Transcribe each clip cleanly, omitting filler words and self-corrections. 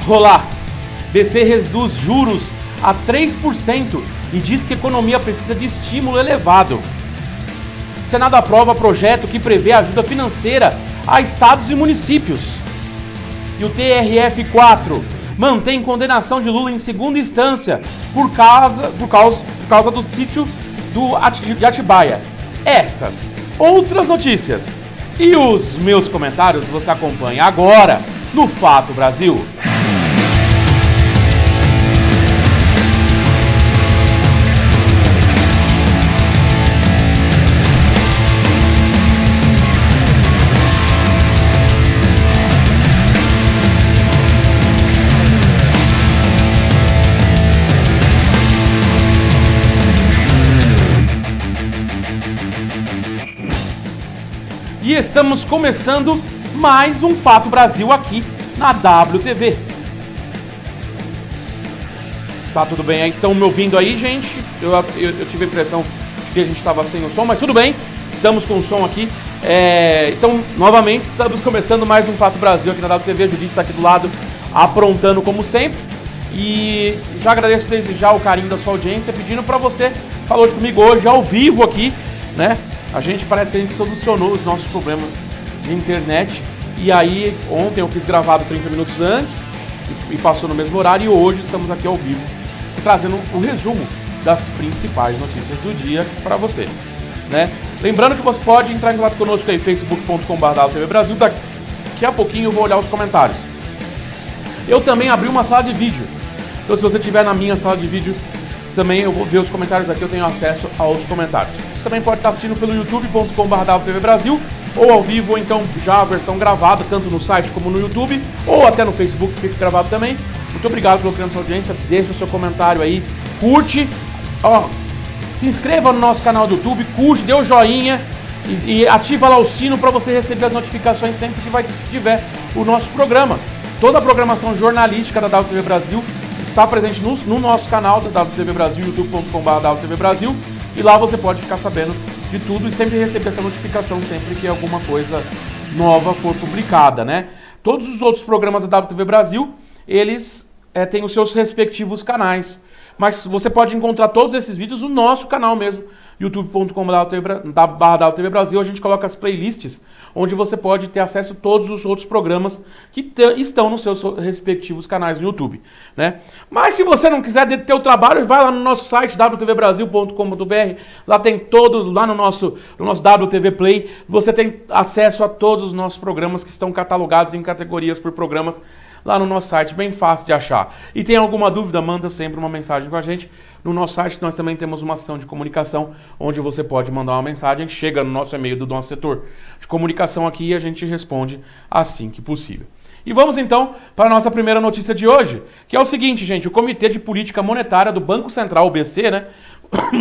Olá, BC reduz juros a 3% e diz que a economia precisa de estímulo elevado. Senado aprova projeto que prevê ajuda financeira a estados e municípios. E o TRF4 mantém condenação de Lula em segunda instância por causa do sítio de Atibaia. Estas, outras notícias e os meus comentários você acompanha agora no Fato Brasil. E estamos começando mais um Fato Brasil aqui na WTV. Tá tudo bem aí? Estão me ouvindo aí, gente? Eu tive a impressão de que a gente estava sem o som, mas tudo bem. Estamos com o som aqui. Então, novamente, estamos começando mais um Fato Brasil aqui na WTV. A Judite está aqui do lado, aprontando como sempre. E já agradeço desde já o carinho da sua audiência, pedindo para você falar hoje comigo hoje, ao vivo aqui, né? Parece que a gente solucionou os nossos problemas de internet. E aí, ontem eu fiz gravado 30 minutos antes e passou no mesmo horário. E hoje estamos aqui ao vivo, trazendo um resumo das principais notícias do dia para você, né? Lembrando que você pode entrar em contato conosco aí, facebook.com/WTV Brasil. Daqui a pouquinho eu vou olhar os comentários. Eu também abri uma sala de vídeo. Então, se você estiver na minha sala de vídeo, também eu vou ver os comentários aqui, eu tenho acesso aos comentários. Você também pode estar assistindo pelo youtube.com/WTV Brasil, ou ao vivo, ou então já a versão gravada, tanto no site como no YouTube, ou até no Facebook, que fica gravado também. Muito obrigado pela sua audiência, deixa o seu comentário aí, curte, se inscreva no nosso canal do YouTube, curte, dê o joinha e ativa lá o sino para você receber as notificações sempre que tiver o nosso programa. Toda a programação jornalística da WTV Brasil está presente no nosso canal da WTV Brasil, youtube.com/WTV Brasil, e lá você pode ficar sabendo de tudo e sempre receber essa notificação sempre que alguma coisa nova for publicada, né? Todos os outros programas da WTV Brasil, eles têm os seus respectivos canais, mas você pode encontrar todos esses vídeos no nosso canal mesmo, youtube.com/WTV Brasil. A gente coloca as playlists onde você pode ter acesso a todos os outros programas que estão nos seus respectivos canais no YouTube, né? Mas se você não quiser ter o trabalho, vai lá no nosso site wtvbrasil.com.br, lá tem lá no nosso WTV Play, você tem acesso a todos os nossos programas que estão catalogados em categorias por programas lá no nosso site, bem fácil de achar. E tem alguma dúvida, manda sempre uma mensagem com a gente. No nosso site nós também temos uma ação de comunicação, onde você pode mandar uma mensagem, chega no nosso e-mail do nosso setor de comunicação aqui e a gente responde assim que possível. E vamos então para a nossa primeira notícia de hoje, que é o seguinte, gente: o Comitê de Política Monetária do Banco Central, o BC, né,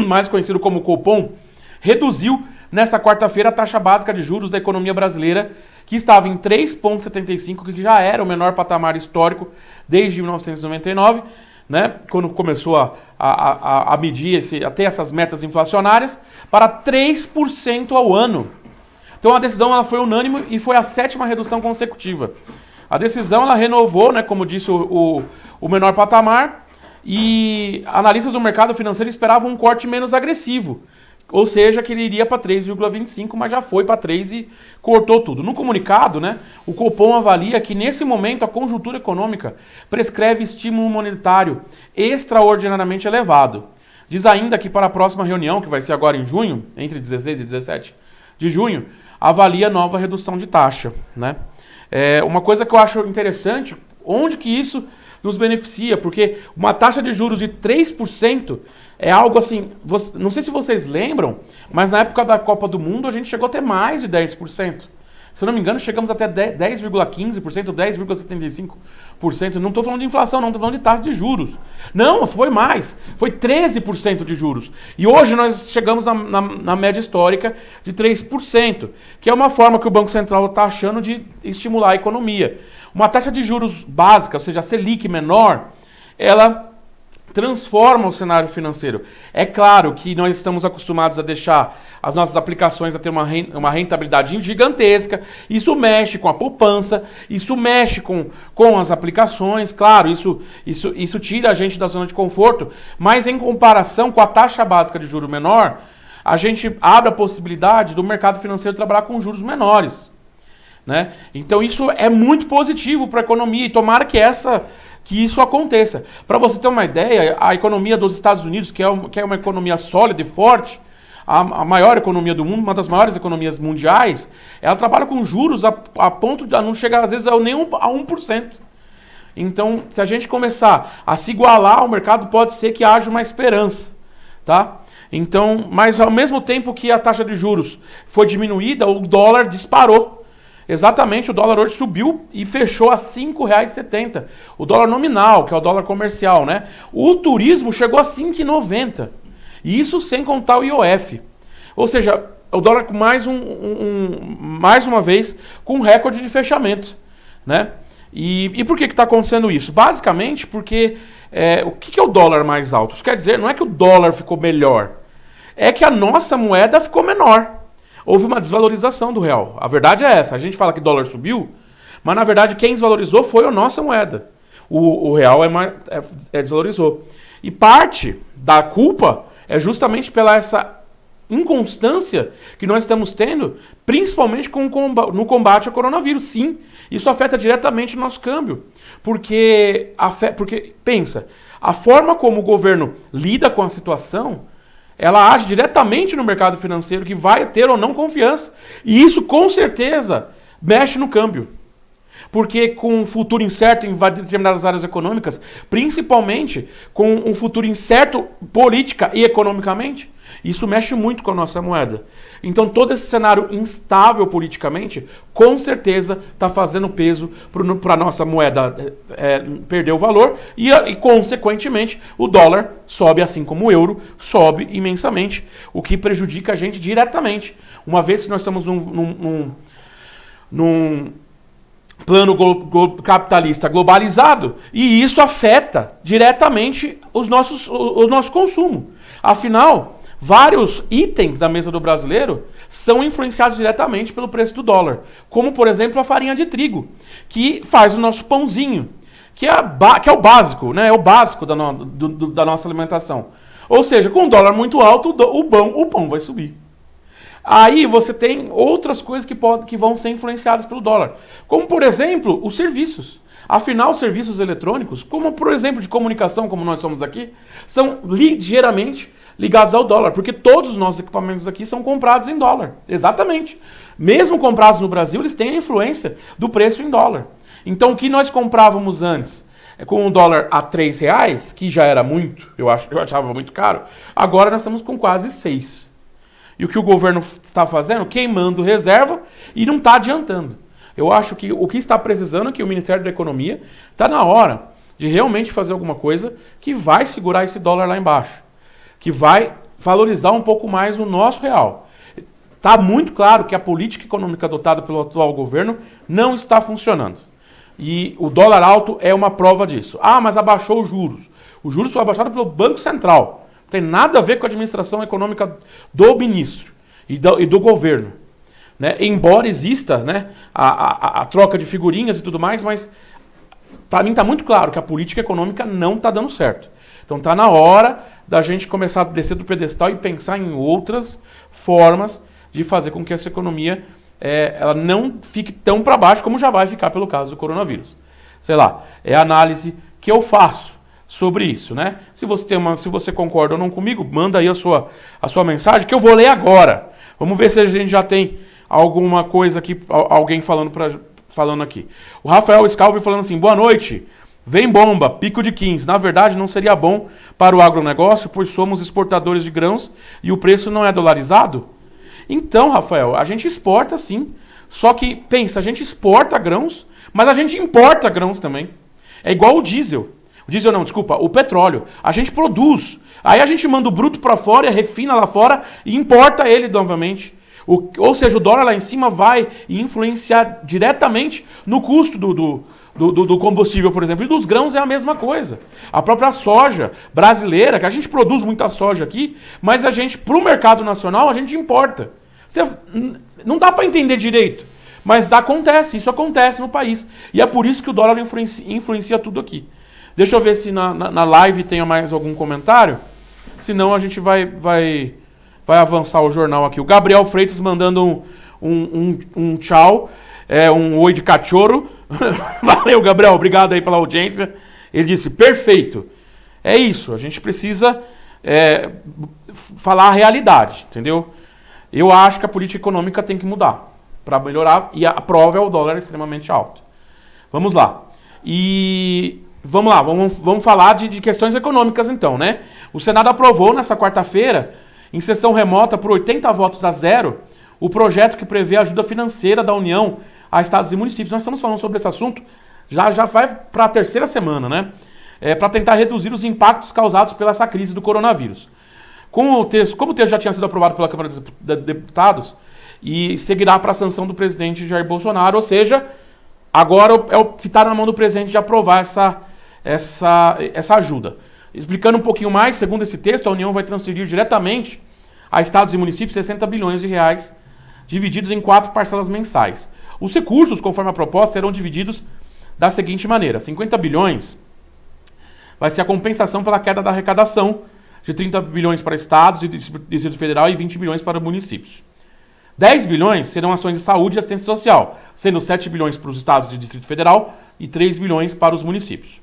mais conhecido como Copom, reduziu nesta quarta-feira a taxa básica de juros da economia brasileira, que estava em 3,75, que já era o menor patamar histórico desde 1999, né, quando começou a medir, a ter essas metas inflacionárias, para 3% ao ano. Então a decisão ela foi unânime e foi a 7ª redução consecutiva. A decisão ela renovou, né, como disse, o menor patamar, e analistas do mercado financeiro esperavam um corte menos agressivo. Ou seja, que ele iria para 3,25, mas já foi para 3 e cortou tudo. No comunicado, né, o Copom avalia que nesse momento a conjuntura econômica prescreve estímulo monetário extraordinariamente elevado. Diz ainda que para a próxima reunião, que vai ser agora em junho, entre 16 e 17 de junho, avalia nova redução de taxa, né? Uma coisa que eu acho interessante, onde que isso nos beneficia, porque uma taxa de juros de 3% é algo assim, não sei se vocês lembram, mas na época da Copa do Mundo a gente chegou a ter mais de 10%. Se eu não me engano, chegamos até 10,15%, 10,75%. Não estou falando de inflação, não, estou falando de taxa de juros. Não, foi mais. Foi 13% de juros. E hoje nós chegamos na média histórica de 3%, que é uma forma que o Banco Central está achando de estimular a economia. Uma taxa de juros básica, ou seja, a Selic menor, ela transforma o cenário financeiro. É claro que nós estamos acostumados a deixar as nossas aplicações a ter uma rentabilidade gigantesca, isso mexe com a poupança, isso mexe com as aplicações, claro, isso tira a gente da zona de conforto, mas em comparação com a taxa básica de juro menor, a gente abre a possibilidade do mercado financeiro trabalhar com juros menores, né? Então isso é muito positivo para a economia e tomara que isso aconteça. Para você ter uma ideia, a economia dos Estados Unidos, que é uma economia sólida e forte, a maior economia do mundo, uma das maiores economias mundiais, ela trabalha com juros a ponto de não chegar às vezes nem a 1%. Então, se a gente começar a se igualar ao mercado, pode ser que haja uma esperança, tá? Então, mas ao mesmo tempo que a taxa de juros foi diminuída, o dólar disparou. Exatamente, o dólar hoje subiu e fechou a R$ 5,70. O dólar nominal, que é o dólar comercial, né? O turismo chegou a R$ 5,90. E isso sem contar o IOF. Ou seja, o dólar mais uma vez com recorde de fechamento, né? E por que está acontecendo isso? Basicamente porque o que é o dólar mais alto? Isso quer dizer, não é que o dólar ficou melhor, é que a nossa moeda ficou menor. Houve uma desvalorização do real. A verdade é essa. A gente fala que o dólar subiu, mas na verdade quem desvalorizou foi a nossa moeda. O real desvalorizou. E parte da culpa é justamente pela essa inconstância que nós estamos tendo, principalmente no combate ao coronavírus. Sim, isso afeta diretamente o nosso câmbio. Porque pensa, a forma como o governo lida com a situação, ela age diretamente no mercado financeiro que vai ter ou não confiança. E isso, com certeza, mexe no câmbio. Porque com um futuro incerto em determinadas áreas econômicas, principalmente com um futuro incerto política e economicamente, isso mexe muito com a nossa moeda. Então todo esse cenário instável politicamente, com certeza está fazendo peso para a nossa moeda perder o valor e, consequentemente, o dólar sobe, assim como o euro, sobe imensamente, o que prejudica a gente diretamente. Uma vez que nós estamos num plano capitalista globalizado, e isso afeta diretamente o nosso consumo. Afinal, vários itens da mesa do brasileiro são influenciados diretamente pelo preço do dólar, como, por exemplo, a farinha de trigo, que faz o nosso pãozinho, que é o básico, né? É o básico da nossa alimentação. Ou seja, com o dólar muito alto, o pão vai subir. Aí você tem outras coisas que vão ser influenciadas pelo dólar. Como, por exemplo, os serviços. Afinal, os serviços eletrônicos, como por exemplo de comunicação, como nós somos aqui, são ligeiramente ligados ao dólar. Porque todos os nossos equipamentos aqui são comprados em dólar. Exatamente. Mesmo comprados no Brasil, eles têm a influência do preço em dólar. Então, o que nós comprávamos antes com o dólar a R$3, que já era muito, eu achava muito caro, agora nós estamos com quase 6. E o que o governo está fazendo? Queimando reserva e não está adiantando. Eu acho que o que está precisando é que o Ministério da Economia está na hora de realmente fazer alguma coisa que vai segurar esse dólar lá embaixo, que vai valorizar um pouco mais o nosso real. Está muito claro que a política econômica adotada pelo atual governo não está funcionando. E o dólar alto é uma prova disso. Ah, mas abaixou os juros. Os juros foram abaixados pelo Banco Central. Não tem nada a ver com a administração econômica do ministro e do governo. Né? Embora exista, né, a troca de figurinhas e tudo mais, mas para mim está muito claro que a política econômica não está dando certo. Então está na hora da gente começar a descer do pedestal e pensar em outras formas de fazer com que essa economia ela não fique tão para baixo como já vai ficar pelo caso do coronavírus. Sei lá, é a análise que eu faço sobre isso, né? Se você concorda ou não comigo, manda aí a sua mensagem que eu vou ler agora. Vamos ver se a gente já tem alguma coisa aqui, alguém falando aqui. O Rafael Scalvi falando assim: boa noite, vem bomba, pico de 15. Na verdade, não seria bom para o agronegócio, pois somos exportadores de grãos e o preço não é dolarizado? Então, Rafael, a gente exporta sim. Só que, pensa, a gente exporta grãos, mas a gente importa grãos também. É igual o diesel. O diesel não, desculpa, o petróleo. A gente produz. Aí a gente manda o bruto para fora, refina lá fora e importa ele novamente. Ou seja, o dólar lá em cima vai influenciar diretamente no custo do combustível, por exemplo, e dos grãos é a mesma coisa. A própria soja brasileira, que a gente produz muita soja aqui, mas a gente, para o mercado nacional, a gente importa. Não dá para entender direito, mas isso acontece no país. E é por isso que o dólar influencia tudo aqui. Deixa eu ver se na live tem mais algum comentário, senão a gente vai avançar o jornal aqui. O Gabriel Freitas mandando um tchau, um oi de cachorro. Valeu, Gabriel, obrigado aí pela audiência. Ele disse, perfeito. É isso, a gente precisa falar a realidade, entendeu? Eu acho que a política econômica tem que mudar para melhorar, e a prova é o dólar extremamente alto. Vamos lá. Vamos falar de questões econômicas então, né? O Senado aprovou nessa quarta-feira, em sessão remota por 80 votos a 0, o projeto que prevê a ajuda financeira da União a estados e municípios. Nós estamos falando sobre esse assunto, já vai para a terceira semana, né? Para tentar reduzir os impactos causados pela essa crise do coronavírus. Como o texto já tinha sido aprovado pela Câmara dos Deputados e seguirá para a sanção do presidente Jair Bolsonaro, ou seja, agora é o que está na mão do presidente de aprovar essa ajuda. Explicando um pouquinho mais, segundo esse texto, a União vai transferir diretamente a estados e municípios 60 bilhões de reais, divididos em 4 parcelas mensais. Os recursos, conforme a proposta, serão divididos da seguinte maneira: 50 bilhões vai ser a compensação pela queda da arrecadação, de 30 bilhões para estados e Distrito Federal e 20 bilhões para municípios. 10 bilhões serão ações de saúde e assistência social, sendo 7 bilhões para os estados e Distrito Federal e 3 bilhões para os municípios.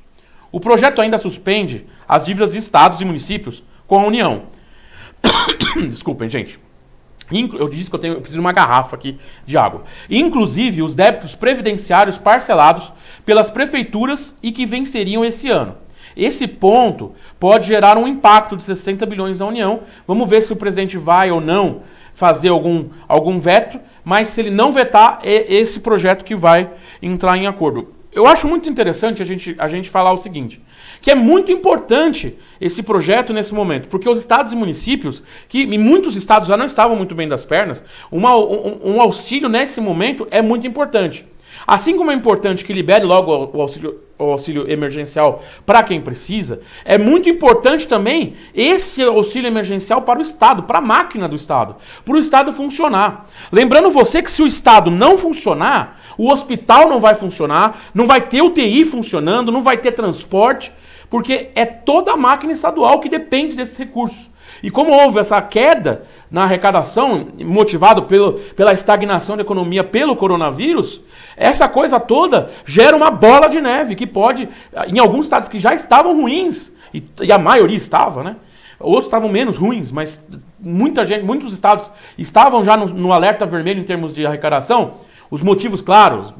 O projeto ainda suspende as dívidas de estados e municípios com a União. Desculpem, gente. Eu disse que eu preciso de uma garrafa aqui de água. Inclusive os débitos previdenciários parcelados pelas prefeituras e que venceriam esse ano. Esse ponto pode gerar um impacto de 60 bilhões na União. Vamos ver se o presidente vai ou não fazer algum veto, mas se ele não vetar, é esse projeto que vai entrar em acordo. Eu acho muito interessante a gente falar o seguinte, que é muito importante esse projeto nesse momento, porque os estados e municípios, que em muitos estados já não estavam muito bem das pernas, um auxílio nesse momento é muito importante. Assim como é importante que libere logo o auxílio emergencial para quem precisa, é muito importante também esse auxílio emergencial para o Estado, para a máquina do Estado, para o Estado funcionar. Lembrando você que se o Estado não funcionar, o hospital não vai funcionar, não vai ter UTI funcionando, não vai ter transporte, porque é toda a máquina estadual que depende desses recursos. E como houve essa queda na arrecadação, motivado pela estagnação da economia pelo coronavírus, essa coisa toda gera uma bola de neve que pode, em alguns estados que já estavam ruins, e a maioria estava, né? Outros estavam menos ruins, mas muitos estados estavam já no alerta vermelho em termos de arrecadação. Os motivos, claro,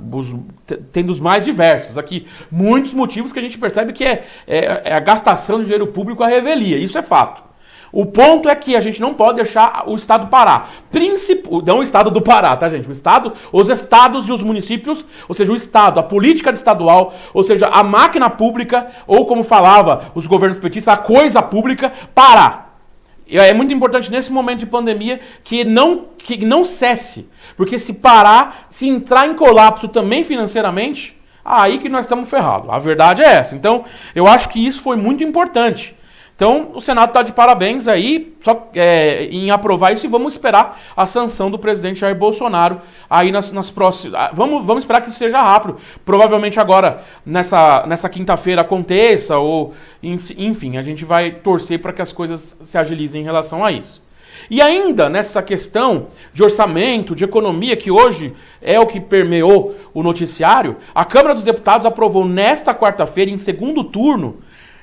tem dos mais diversos. Aqui, muitos motivos que a gente percebe que é a gastação de dinheiro público à revelia. Isso é fato. O ponto é que a gente não pode deixar o Estado parar. Não o Estado do Pará, tá, gente? Os estados e os municípios, ou seja, o Estado, a política estadual, ou seja, a máquina pública, ou como falava os governos petistas, a coisa pública, parar. É muito importante nesse momento de pandemia que não cesse. Porque se parar, se entrar em colapso também financeiramente, aí que nós estamos ferrados. A verdade é essa. Então, eu acho que isso foi muito importante. Então, o Senado está de parabéns aí em aprovar isso e vamos esperar a sanção do presidente Jair Bolsonaro aí nas próximas... Vamos esperar que isso seja rápido. Provavelmente agora, nessa quinta-feira aconteça, ou enfim, a gente vai torcer para que as coisas se agilizem em relação a isso. E ainda nessa questão de orçamento, de economia, que hoje é o que permeou o noticiário, a Câmara dos Deputados aprovou nesta quarta-feira, em segundo turno,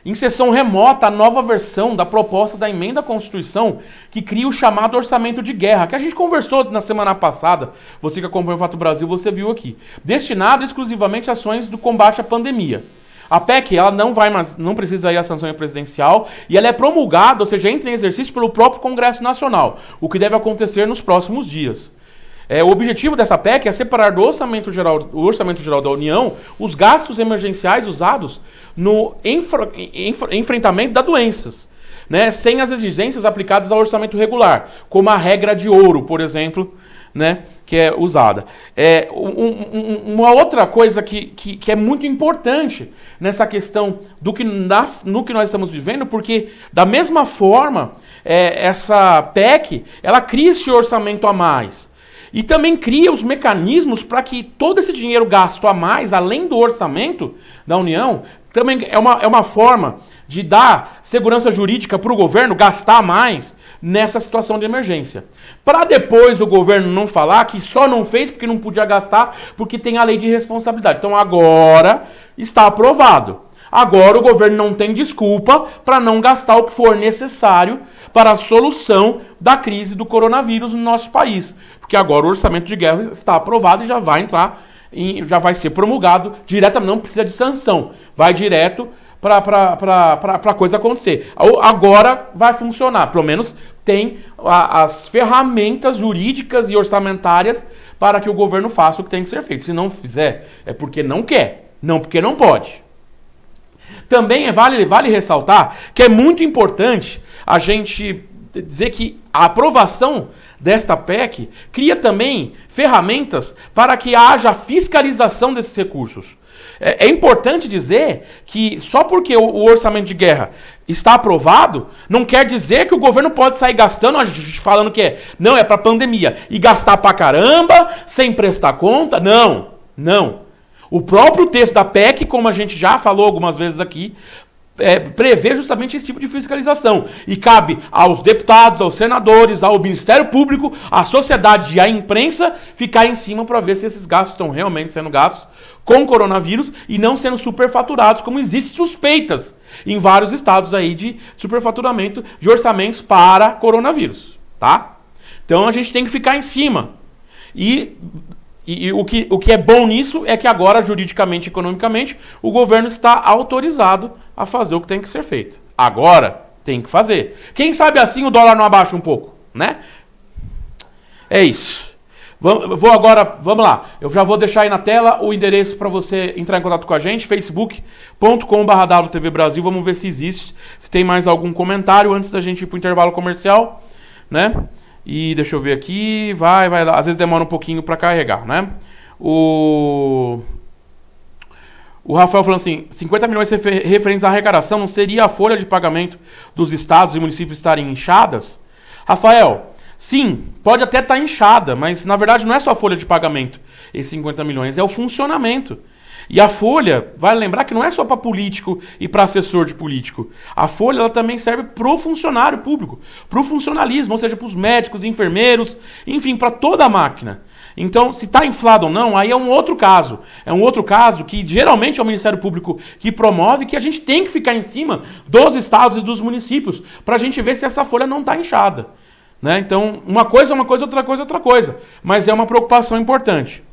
em sessão remota, a nova versão da proposta da emenda à Constituição que cria o chamado orçamento de guerra, que a gente conversou na semana passada, você que acompanha o Fato Brasil, você viu aqui, destinado exclusivamente a ações do combate à pandemia. A PEC, ela não precisa ir à sanção presidencial e ela é promulgada, ou seja, entra em exercício pelo próprio Congresso Nacional, o que deve acontecer nos próximos dias. O objetivo dessa PEC é separar do orçamento geral da União os gastos emergenciais usados no enfrentamento das doenças, né, sem as exigências aplicadas ao orçamento regular, como a regra de ouro, por exemplo, né, que é usada. Uma outra coisa que é muito importante nessa questão no que nós estamos vivendo, porque da mesma forma, essa PEC, ela cria esse orçamento a mais. E também cria os mecanismos para que todo esse dinheiro gasto a mais, além do orçamento da União, também é uma forma de dar segurança jurídica para o governo gastar mais nessa situação de emergência. Para depois o governo não falar que só não fez porque não podia gastar, porque tem a lei de responsabilidade. Então agora está aprovado. Agora o governo não tem desculpa para não gastar o que for necessário para a solução da crise do coronavírus no nosso país. Porque agora o orçamento de guerra está aprovado e já vai entrar, já vai ser promulgado diretamente, não precisa de sanção. Vai direto para a coisa acontecer. Agora vai funcionar, pelo menos tem as ferramentas jurídicas e orçamentárias para que o governo faça o que tem que ser feito. Se não fizer, é porque não quer, não porque não pode. Também vale ressaltar que é muito importante a gente dizer que a aprovação desta PEC cria também ferramentas para que haja fiscalização desses recursos. É importante dizer que só porque o orçamento de guerra está aprovado, não quer dizer que o governo pode sair gastando, a gente falando que não, é para pandemia, e gastar pra caramba, sem prestar conta. Não. O próprio texto da PEC, como a gente já falou algumas vezes aqui, prevê justamente esse tipo de fiscalização. E cabe aos deputados, aos senadores, ao Ministério Público, à sociedade e à imprensa ficar em cima para ver se esses gastos estão realmente sendo gastos com coronavírus e não sendo superfaturados, como existem suspeitas em vários estados aí de superfaturamento de orçamentos para coronavírus, tá? Então a gente tem que ficar em cima. E o que é bom nisso é que agora, juridicamente e economicamente, o governo está autorizado a fazer o que tem que ser feito. Agora, tem que fazer. Quem sabe assim o dólar não abaixa um pouco, né? É isso. Vamos lá. Eu já vou deixar aí na tela o endereço para você entrar em contato com a gente, facebook.com/WTV Brasil. Vamos ver se existe, se tem mais algum comentário antes da gente ir para o intervalo comercial, né? E deixa eu ver aqui, vai lá. Às vezes demora um pouquinho para carregar, né? O Rafael falando assim, 50 milhões referentes à arrecadação, não seria a folha de pagamento dos estados e municípios estarem inchadas? Rafael, sim, pode até estar inchada, mas na verdade não é só a folha de pagamento, esses 50 milhões, é o funcionamento. E a folha, vale lembrar que não é só para político e para assessor de político. A folha ela também serve para o funcionário público, para o funcionalismo, ou seja, para os médicos, enfermeiros, enfim, para toda a máquina. Então, se está inflado ou não, aí é um outro caso. É um outro caso que geralmente é o Ministério Público que promove, que a gente tem que ficar em cima dos estados e dos municípios para a gente ver se essa folha não está inchada. Né? Então, uma coisa é uma coisa, outra coisa é outra coisa. Mas é uma preocupação importante.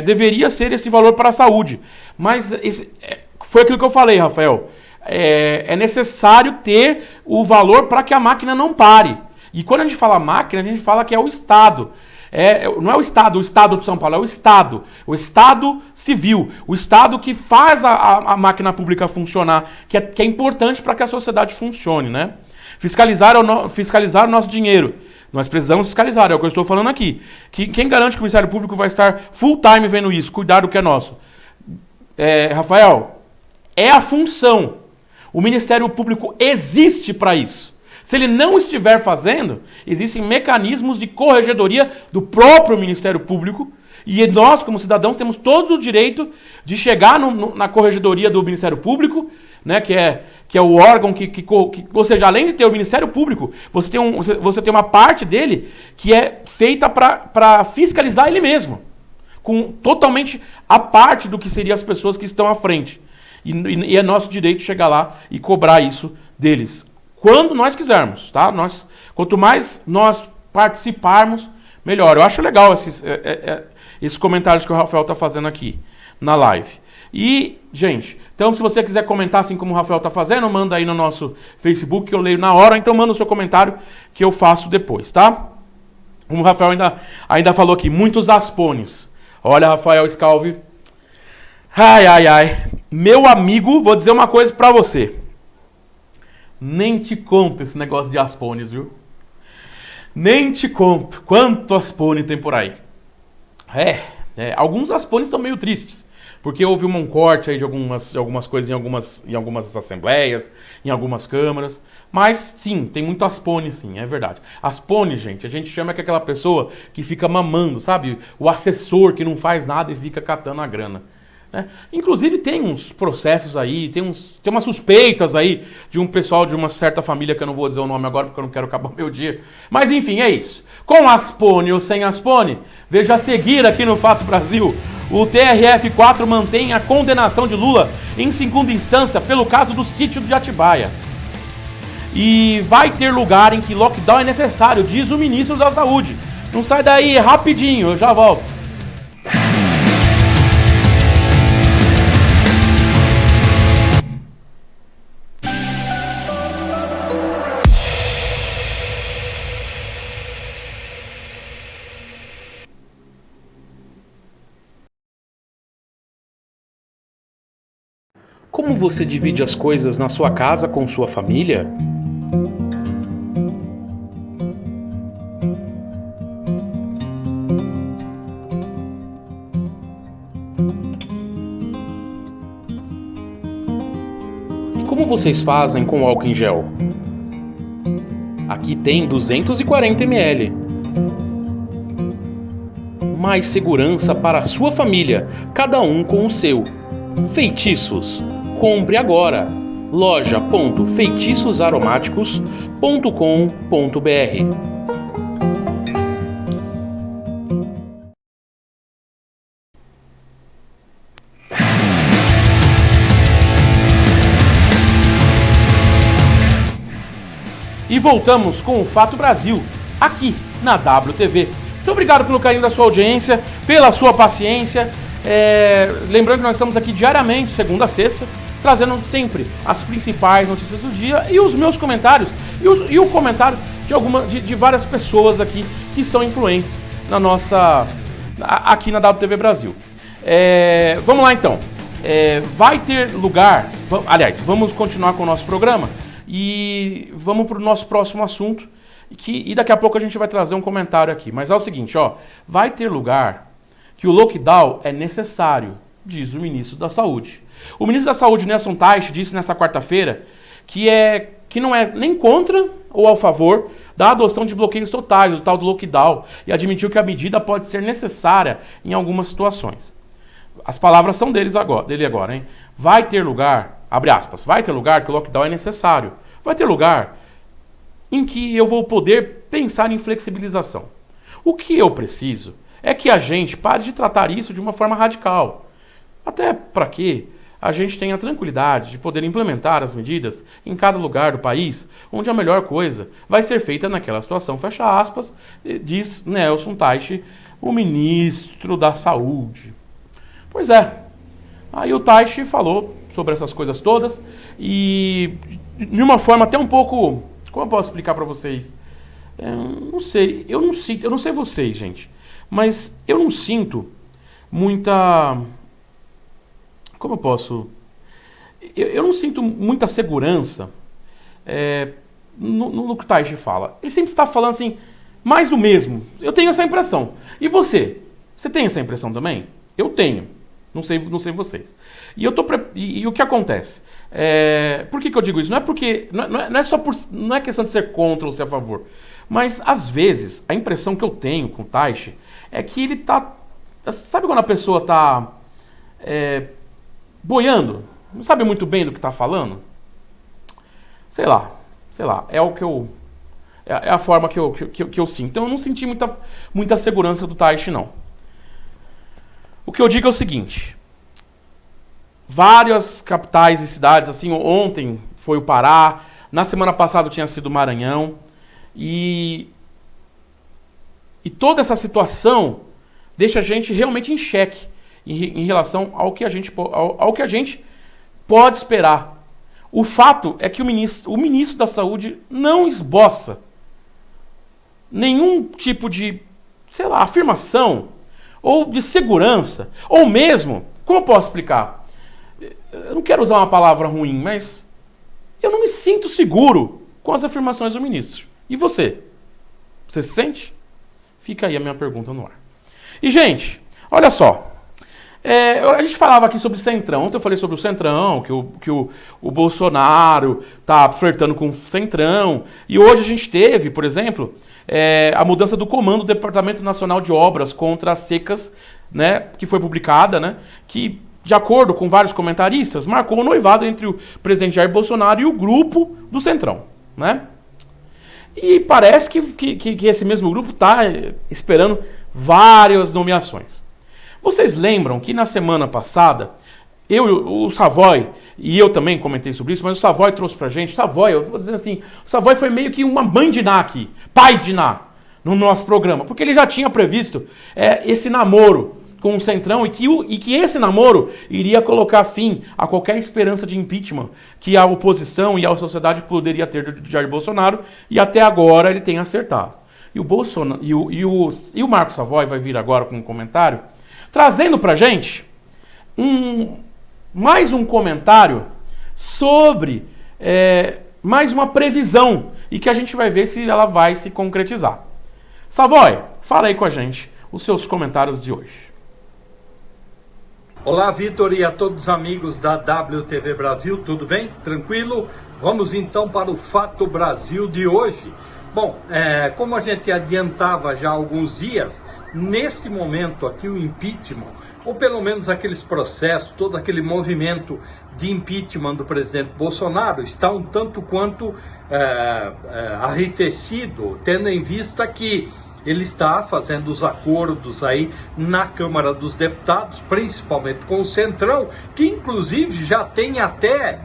Deveria ser esse valor para a saúde. Mas foi aquilo que eu falei, Rafael. É necessário ter o valor para que a máquina não pare. E quando a gente fala máquina, a gente fala que é o Estado. Não é o Estado de São Paulo, é o Estado civil, o Estado que faz a máquina pública funcionar, que é importante para que a sociedade funcione, né? Fiscalizar o nosso dinheiro. Nós precisamos fiscalizar, é o que eu estou falando aqui. Quem garante que o Ministério Público vai estar full time vendo isso, cuidar do que é nosso? Rafael, é a função. O Ministério Público existe para isso. Se ele não estiver fazendo, existem mecanismos de corregedoria do próprio Ministério Público e nós, como cidadãos, temos todo o direito de chegar na corregedoria do Ministério Público, né, que é o órgão ou seja, além de ter o Ministério Público, você tem uma parte dele que é feita para fiscalizar ele mesmo, totalmente a parte do que seriam as pessoas que estão à frente. E é nosso direito chegar lá e cobrar isso deles. Quando nós quisermos, tá? Quanto mais nós participarmos, melhor. Eu acho legal esses comentários que o Rafael está fazendo aqui na live. E, gente, então se você quiser comentar assim como o Rafael está fazendo, manda aí no nosso Facebook que eu leio na hora, então manda o seu comentário que eu faço depois, tá? Como o Rafael ainda falou aqui, muitos aspones. Olha, Rafael Scalvi. Ai. Meu amigo, vou dizer uma coisa para você. Nem te conto esse negócio de aspones, viu? Nem te conto quanto aspone tem por aí. Alguns aspones estão meio tristes, porque houve um corte aí de algumas coisas em algumas assembleias, em algumas câmaras. Mas sim, tem muito aspone, sim, é verdade. Aspone, gente, a gente chama que é aquela pessoa que fica mamando, sabe? O assessor que não faz nada e fica catando a grana. Né? Inclusive tem uns processos aí, tem umas suspeitas aí de um pessoal de uma certa família, que eu não vou dizer o nome agora porque eu não quero acabar o meu dia. Mas enfim, é isso. Com aspone ou sem aspone, veja a seguir aqui no Fato Brasil. O TRF4 mantém a condenação de Lula em segunda instância pelo caso do sítio de Atibaia. E vai ter lugar em que lockdown é necessário, diz o ministro da Saúde. Não sai daí, rapidinho, eu já volto. Como você divide as coisas na sua casa com sua família? E como vocês fazem com o álcool em gel? Aqui tem 240 ml. Mais segurança para a sua família, cada um com o seu. Feitiços. Compre agora. loja.feitiçosaromáticos.com.br. E voltamos com o Fato Brasil, aqui na WTV. Muito obrigado pelo carinho da sua audiência, pela sua paciência. Lembrando que nós estamos aqui diariamente, segunda a sexta, trazendo sempre as principais notícias do dia e os meus comentários e o comentário de várias pessoas aqui que são influentes aqui na WTV Brasil. Vamos lá então. Vai ter lugar. Aliás, vamos continuar com o nosso programa e vamos para o nosso próximo assunto. E daqui a pouco a gente vai trazer um comentário aqui. Mas é o seguinte, vai ter lugar que o lockdown é necessário, diz o ministro da Saúde. O ministro da Saúde, Nelson Teich, disse nesta quarta-feira que não é nem contra ou a favor da adoção de bloqueios totais, do tal do lockdown, e admitiu que a medida pode ser necessária em algumas situações. As palavras são dele agora, hein? Vai ter lugar, abre aspas, vai ter lugar que o lockdown é necessário. Vai ter lugar em que eu vou poder pensar em flexibilização. O que eu preciso é que a gente pare de tratar isso de uma forma radical. Até para que a gente tenha a tranquilidade de poder implementar as medidas em cada lugar do país, onde a melhor coisa vai ser feita naquela situação, fecha aspas, diz Nelson Teich, o ministro da Saúde. Pois é, aí o Teich falou sobre essas coisas todas e de uma forma até um pouco, como eu posso explicar para vocês? Eu não sei vocês, gente, mas eu não sinto muita... Como eu posso... Eu não sinto muita segurança no que o Teich fala. Ele sempre está falando assim, mais do mesmo. Eu tenho essa impressão. E você? Você tem essa impressão também? Eu tenho. Não sei vocês. E o que acontece? Por que eu digo isso? Não é porque... Não é questão de ser contra ou ser a favor. Mas, às vezes, a impressão que eu tenho com o Teich é que ele tá... Sabe quando a pessoa tá... boiando, não sabe muito bem do que está falando? Sei lá, é o que eu... É a forma que eu sinto. Então eu não senti muita segurança do Teich, não. O que eu digo é o seguinte, várias capitais e cidades, assim, ontem foi o Pará, na semana passada tinha sido o Maranhão, e toda essa situação deixa a gente realmente em xeque em relação ao que a gente pode esperar. O fato é que o ministro da Saúde não esboça nenhum tipo de, afirmação ou de segurança, ou mesmo, como eu posso explicar? Eu não quero usar uma palavra ruim, mas eu não me sinto seguro com as afirmações do ministro. E você? Você se sente? Fica aí a minha pergunta no ar. E, gente, Olha só. A gente falava aqui sobre Centrão. Ontem eu falei sobre o Centrão, que o Bolsonaro tá flertando com o Centrão. E hoje a gente teve, por exemplo, a mudança do comando do Departamento Nacional de Obras contra as secas, né, que foi publicada, né, que, de acordo com vários comentaristas, marcou o noivado entre o presidente Jair Bolsonaro e o grupo do Centrão, né? E parece que esse mesmo grupo está esperando várias nomeações. Vocês lembram que na semana passada, o Savoy, e eu também comentei sobre isso, mas o Savoy trouxe pra gente, eu vou dizer assim, o Savoy foi meio que uma mãe de Ná aqui, pai de Ná, no nosso programa, porque ele já tinha previsto esse namoro com o Centrão e que esse namoro iria colocar fim a qualquer esperança de impeachment que a oposição e a sociedade poderia ter de Jair Bolsonaro, e até agora ele tem acertado. E o Bolsonaro e o Marco Savoy vai vir agora com um comentário trazendo pra gente mais um comentário sobre mais uma previsão e que a gente vai ver se ela vai se concretizar. Savoy, fala aí com a gente os seus comentários de hoje. Olá, Vitor, e a todos os amigos da WTV Brasil, tudo bem? Tranquilo? Vamos então para o Fato Brasil de hoje. Bom, como a gente adiantava já há alguns dias, neste momento aqui o impeachment, ou pelo menos aqueles processos, todo aquele movimento de impeachment do presidente Bolsonaro está um tanto quanto arrefecido, tendo em vista que ele está fazendo os acordos aí na Câmara dos Deputados, principalmente com o Centrão, que inclusive já tem até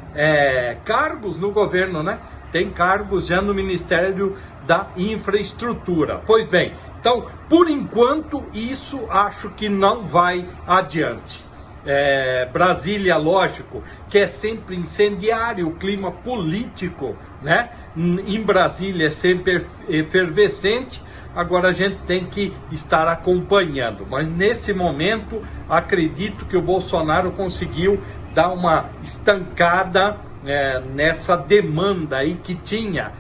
cargos no governo, né? Tem cargos já no Ministério da Infraestrutura. Pois bem, então, por enquanto, isso acho que não vai adiante. Brasília, lógico, que é sempre incendiário, o clima político, né? Em Brasília é sempre efervescente. Agora a gente tem que estar acompanhando. Mas nesse momento, acredito que o Bolsonaro conseguiu dar uma estancada nessa demanda aí que tinha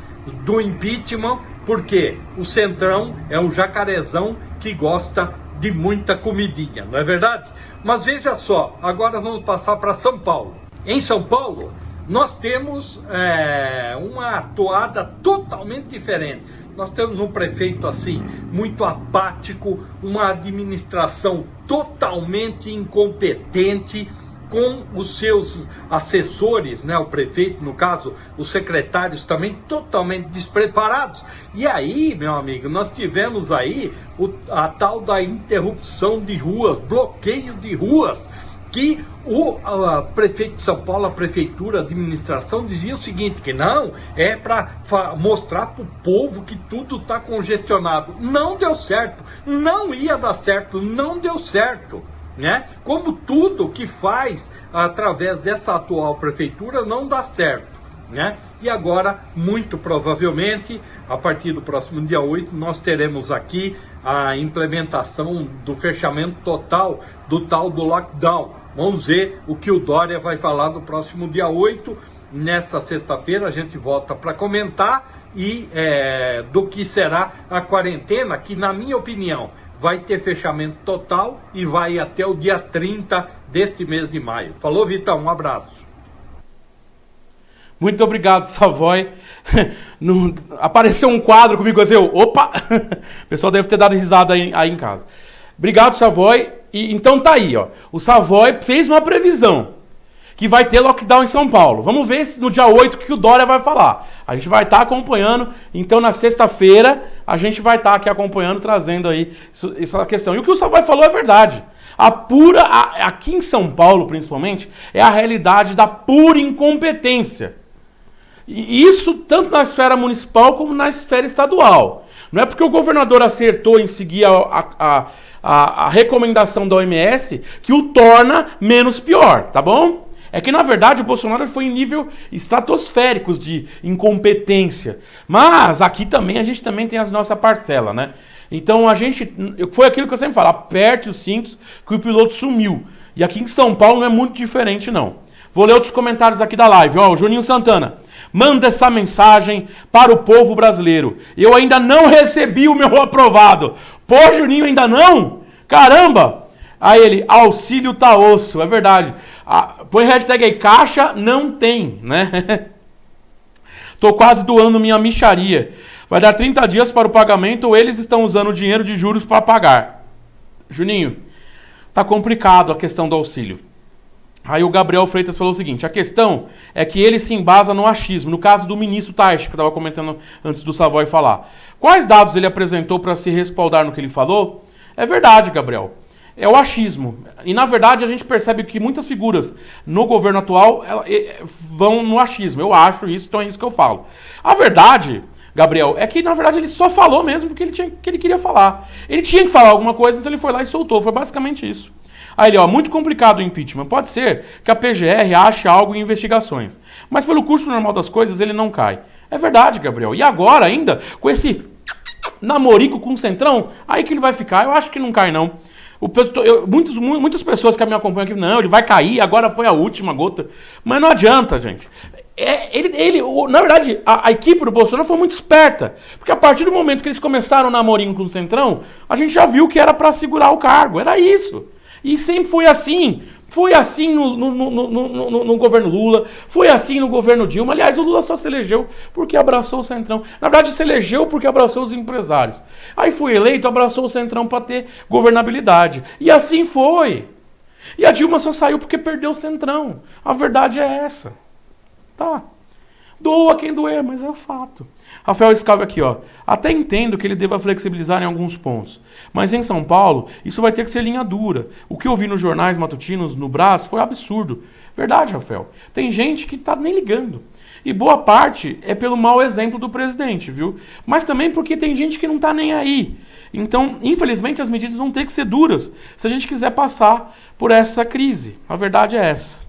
do impeachment, porque o Centrão é um jacarezão que gosta de muita comidinha, não é verdade? Mas veja só, agora vamos passar para São Paulo. Em São Paulo, nós temos uma toada totalmente diferente. Nós temos um prefeito assim, muito apático, uma administração totalmente incompetente, com os seus assessores, né, o prefeito, no caso, os secretários também totalmente despreparados. E aí, meu amigo, nós tivemos aí a tal da interrupção de ruas, bloqueio de ruas, que o prefeito de São Paulo, a prefeitura, a administração, dizia o seguinte, que não, é para mostrar para o povo que tudo está congestionado. Não deu certo, não ia dar certo, não deu certo. Né? Como tudo que faz através dessa atual prefeitura não dá certo, né? E agora, muito provavelmente, a partir do próximo dia 8, nós teremos aqui a implementação do fechamento total do tal do lockdown. Vamos ver o que o Dória vai falar no próximo dia 8. Nessa sexta-feira a gente volta para comentar e do que será a quarentena, que na minha opinião vai ter fechamento total e vai até o dia 30 deste mês de maio. Falou, Vitão, um abraço. Muito obrigado, Savoy. Apareceu um quadro comigo assim, opa! O pessoal deve ter dado risada aí em casa. Obrigado, Savoy. E então tá aí, ó. O Savoy fez uma previsão que vai ter lockdown em São Paulo. Vamos ver no dia 8 o que o Dória vai falar. A gente vai estar acompanhando, então na sexta-feira a gente vai estar aqui acompanhando, trazendo aí essa questão. E o que o Savoy falou é verdade. Aqui em São Paulo, principalmente, é a realidade da pura incompetência. E isso tanto na esfera municipal como na esfera estadual. Não é porque o governador acertou em seguir a recomendação da OMS que o torna menos pior, tá bom? É que, na verdade, o Bolsonaro foi em nível estratosféricos de incompetência. Mas aqui também, a gente também tem a nossa parcela, né? Então, foi aquilo que eu sempre falo, aperte os cintos que o piloto sumiu. E aqui em São Paulo não é muito diferente, não. Vou ler outros comentários aqui da live. Ó, o Juninho Santana. Manda essa mensagem para o povo brasileiro. Eu ainda não recebi o meu aprovado. Pô, Juninho, ainda não? Caramba! Aí ele, auxílio tá osso, é verdade. Põe hashtag aí, caixa não tem, né? Tô quase doando minha mixaria. Vai dar 30 dias para o pagamento ou eles estão usando o dinheiro de juros para pagar? Juninho, tá complicado a questão do auxílio. Aí o Gabriel Freitas falou o seguinte, a questão é que ele se embasa no achismo, no caso do ministro Taish, que eu estava comentando antes do Savoy falar. Quais dados ele apresentou para se respaldar no que ele falou? É verdade, Gabriel. É o achismo. E, na verdade, a gente percebe que muitas figuras no governo atual vão no achismo. Eu acho isso, então é isso que eu falo. A verdade, Gabriel, é que, na verdade, ele só falou mesmo porque ele queria falar. Ele tinha que falar alguma coisa, então ele foi lá e soltou. Foi basicamente isso. Aí ele, muito complicado o impeachment. Pode ser que a PGR ache algo em investigações. Mas pelo curso normal das coisas, ele não cai. É verdade, Gabriel. E agora, ainda, com esse namorico com o Centrão, aí que ele vai ficar. Eu acho que não cai, não. Muitas pessoas que me acompanham aqui, não, ele vai cair, agora foi a última gota. Mas não adianta, gente. Na verdade, a equipe do Bolsonaro foi muito esperta. Porque a partir do momento que eles começaram o namorinho com o Centrão, a gente já viu que era para segurar o cargo. Era isso. E sempre foi assim. Foi assim no governo Lula, foi assim no governo Dilma. Aliás, o Lula só se elegeu porque abraçou o Centrão. Na verdade, se elegeu porque abraçou os empresários. Aí foi eleito, abraçou o Centrão para ter governabilidade. E assim foi. E a Dilma só saiu porque perdeu o Centrão. A verdade é essa. Tá. Doa quem doer, mas é o fato. Rafael Scalvi aqui, até entendo que ele deva flexibilizar em alguns pontos, mas em São Paulo isso vai ter que ser linha dura. O que eu vi nos jornais matutinos no Brás foi absurdo. Verdade, Rafael. Tem gente que tá nem ligando. E boa parte é pelo mau exemplo do presidente, viu? Mas também porque tem gente que não tá nem aí. Então, infelizmente, as medidas vão ter que ser duras se a gente quiser passar por essa crise. A verdade é essa.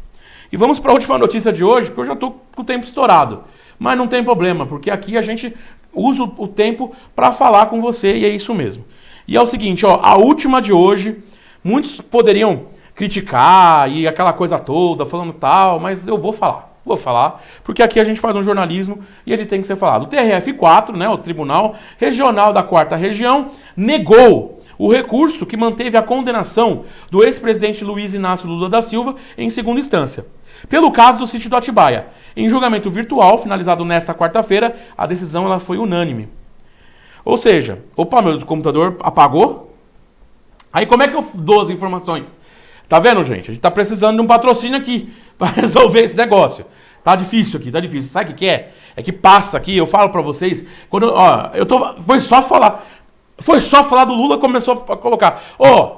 E vamos para a última notícia de hoje, porque eu já estou com o tempo estourado. Mas não tem problema, porque aqui a gente usa o tempo para falar com você e é isso mesmo. E é o seguinte, a última de hoje, muitos poderiam criticar e aquela coisa toda, falando tal, mas eu vou falar, porque aqui a gente faz um jornalismo e ele tem que ser falado. O TRF4, né, o Tribunal Regional da 4ª Região, negou o recurso que manteve a condenação do ex-presidente Luiz Inácio Lula da Silva em segunda instância. Pelo caso do sítio do Atibaia. Em julgamento virtual, finalizado nesta quarta-feira, a decisão ela foi unânime. Ou seja, opa, meu computador apagou? Aí como é que eu dou as informações? Tá vendo, gente? A gente tá precisando de um patrocínio aqui para resolver esse negócio. Tá difícil aqui, tá difícil. Sabe o que é? É que passa aqui, eu falo para vocês, quando foi só falar do Lula, começou a colocar.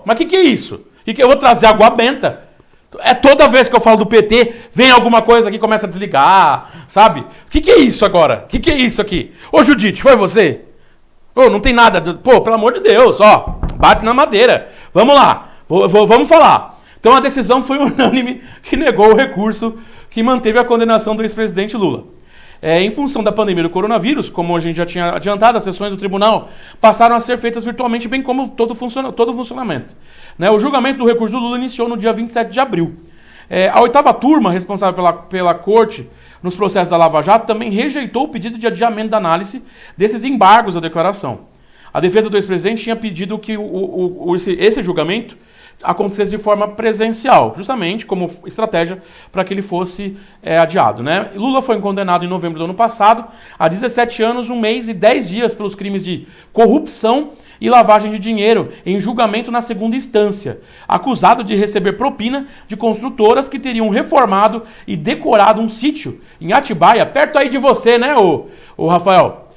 Mas o que é isso? Eu vou trazer água benta. É toda vez que eu falo do PT, vem alguma coisa aqui e começa a desligar, sabe? O que é isso agora? O que é isso aqui? Ô, Judite, foi você? Não tem nada. Pelo amor de Deus, bate na madeira. Vamos lá, vamos falar. Então a decisão foi unânime que negou o recurso que manteve a condenação do ex-presidente Lula. Em função da pandemia do coronavírus, como a gente já tinha adiantado, as sessões do tribunal passaram a ser feitas virtualmente, bem como todo o funcionamento. O julgamento do recurso do Lula iniciou no dia 27 de abril. A 8ª turma, responsável pela corte nos processos da Lava Jato, também rejeitou o pedido de adiamento da análise desses embargos à declaração. A defesa do ex-presidente tinha pedido que esse julgamento acontecesse de forma presencial, justamente como estratégia para que ele fosse adiado. Lula foi condenado em novembro do ano passado a 17 anos, 1 mês e 10 dias pelos crimes de corrupção e lavagem de dinheiro em julgamento na segunda instância, acusado de receber propina de construtoras que teriam reformado e decorado um sítio em Atibaia, perto aí de você, o Rafael,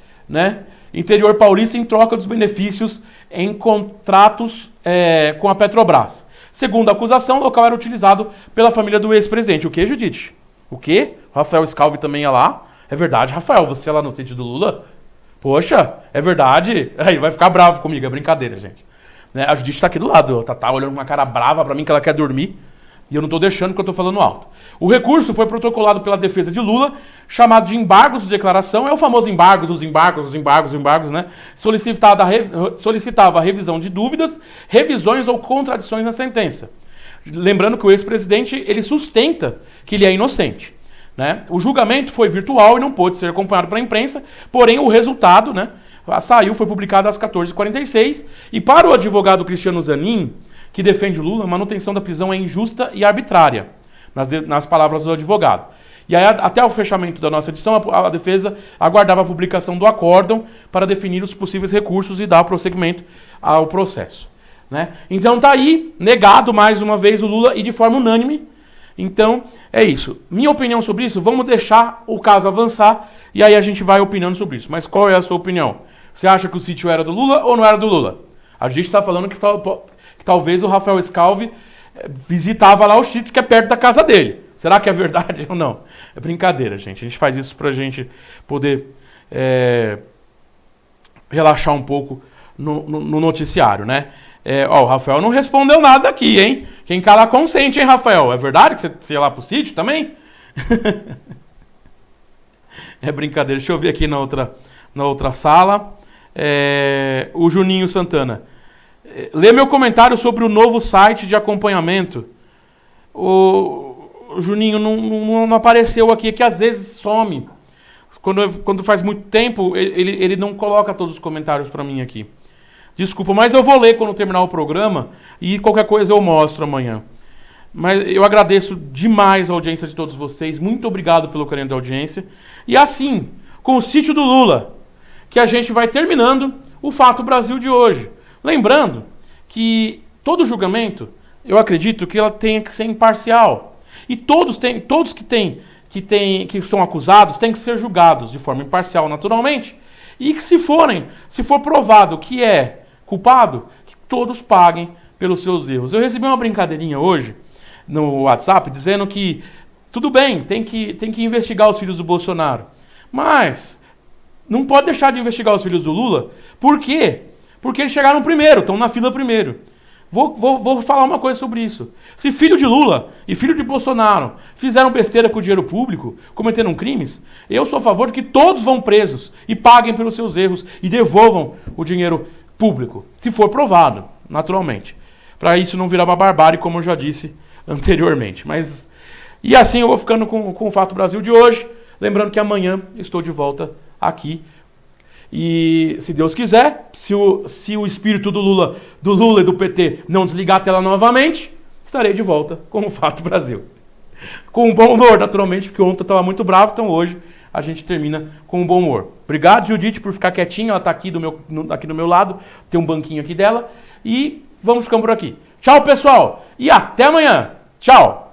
interior paulista, em troca dos benefícios em contratos com a Petrobras. Segundo a acusação, o local era utilizado pela família do ex-presidente. O que, Judite? O quê? Rafael Scalvi também ia lá? É verdade, Rafael, você ia lá no sítio do Lula? Poxa, é verdade? Aí vai ficar bravo comigo, é brincadeira, gente. A Judite tá aqui do lado, tá olhando com uma cara brava pra mim que ela quer dormir. E eu não tô deixando porque eu tô falando alto. O recurso foi protocolado pela defesa de Lula, chamado de embargos de declaração. É o famoso embargos, os embargos, solicitava a revisão de dúvidas, revisões ou contradições na sentença. Lembrando que o ex-presidente, ele sustenta que ele é inocente. O julgamento foi virtual e não pôde ser acompanhado pela imprensa, porém o resultado foi publicado às 14h46. E para o advogado Cristiano Zanin, que defende o Lula, a manutenção da prisão é injusta e arbitrária, nas palavras do advogado. E aí, até o fechamento da nossa edição, a defesa aguardava a publicação do acórdão para definir os possíveis recursos e dar prosseguimento ao processo. Né? Então tá aí, negado mais uma vez o Lula e de forma unânime. Então é isso. Minha opinião sobre isso, vamos deixar o caso avançar e aí a gente vai opinando sobre isso. Mas qual é a sua opinião? Você acha que o sítio era do Lula ou não era do Lula? A gente está falando que talvez o Rafael Scalvi visitava lá o sítio que é perto da casa dele. Será que é verdade ou não? É brincadeira, gente. A gente faz isso pra gente poder relaxar um pouco no noticiário, né? O Rafael não respondeu nada aqui, hein? Quem cala consente, hein, Rafael? É verdade que você ia lá pro sítio também? É brincadeira. Deixa eu ver aqui na outra sala. O Juninho Santana. Lê meu comentário sobre o novo site de acompanhamento. O Juninho não apareceu aqui, que às vezes some. Quando faz muito tempo, ele não coloca todos os comentários para mim aqui. Desculpa, mas eu vou ler quando terminar o programa e qualquer coisa eu mostro amanhã. Mas eu agradeço demais a audiência de todos vocês. Muito obrigado pelo carinho da audiência. E assim, com o sítio do Lula, que a gente vai terminando o Fato Brasil de hoje. Lembrando que todo julgamento, eu acredito que ela tenha que ser imparcial. E todos que são acusados têm que ser julgados de forma imparcial, naturalmente. E que se for provado que é culpado, que todos paguem pelos seus erros. Eu recebi uma brincadeirinha hoje no WhatsApp dizendo que tudo bem, tem que investigar os filhos do Bolsonaro, mas não pode deixar de investigar os filhos do Lula. Por quê? Porque eles chegaram primeiro, estão na fila primeiro. Vou falar uma coisa sobre isso. Se filho de Lula e filho de Bolsonaro fizeram besteira com o dinheiro público, cometeram crimes, eu sou a favor de que todos vão presos e paguem pelos seus erros e devolvam o dinheiro público, se for provado, naturalmente. Para isso não virar uma barbárie, como eu já disse anteriormente. E assim eu vou ficando com o Fato Brasil de hoje. Lembrando que amanhã estou de volta aqui. E se Deus quiser, se o espírito do Lula e do PT não desligar a tela novamente, estarei de volta com o Fato Brasil. Com bom humor, naturalmente, porque ontem eu estava muito bravo, então hoje a gente termina com um bom humor. Obrigado, Judite, por ficar quietinha, ela está aqui aqui do meu lado, tem um banquinho aqui dela, e vamos ficando por aqui. Tchau, pessoal, e até amanhã. Tchau.